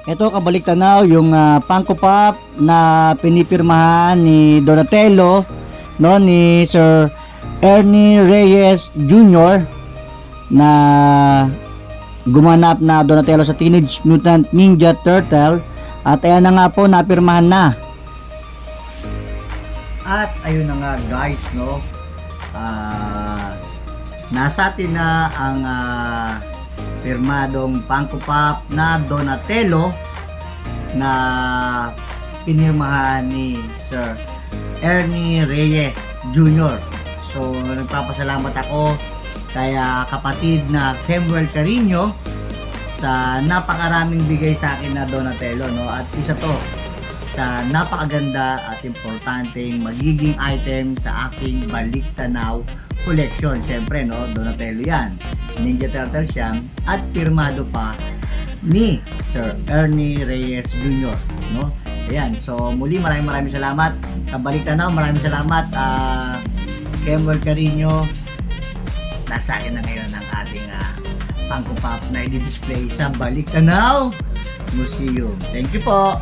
Ito kabalik tanaw yung Funko Pop na pinipirmahan ni Donatello, no, ni Sir Ernie Reyes Jr. na gumanap na Donatello sa Teenage Mutant Ninja Turtle. At ayan na nga po, napirmahan na. At ayun na nga guys, no, nasa atin na ang pirmadong Funko Pop na Donatello na pinirmahan ni Sir Ernie Reyes Jr. So nagpapasalamat ako kay kapatid na Kemuel Carino sa napakaraming bigay sa akin na Donatello, no, at isa to sa napakaganda at importanteng magiging item sa aking balik-tanaw collection. Siyempre, no, Donatello yan, Ninja Turtles yan, at pirmado pa ni Sir Ernie Reyes Jr., no. Ayan, so muli maraming salamat sa balik-tanaw. Maraming salamat Kemuel Carino. Nasa akin na ngayon ang ating Funko Pop na i-display sa Balik-Tanaw Museum. Thank you po.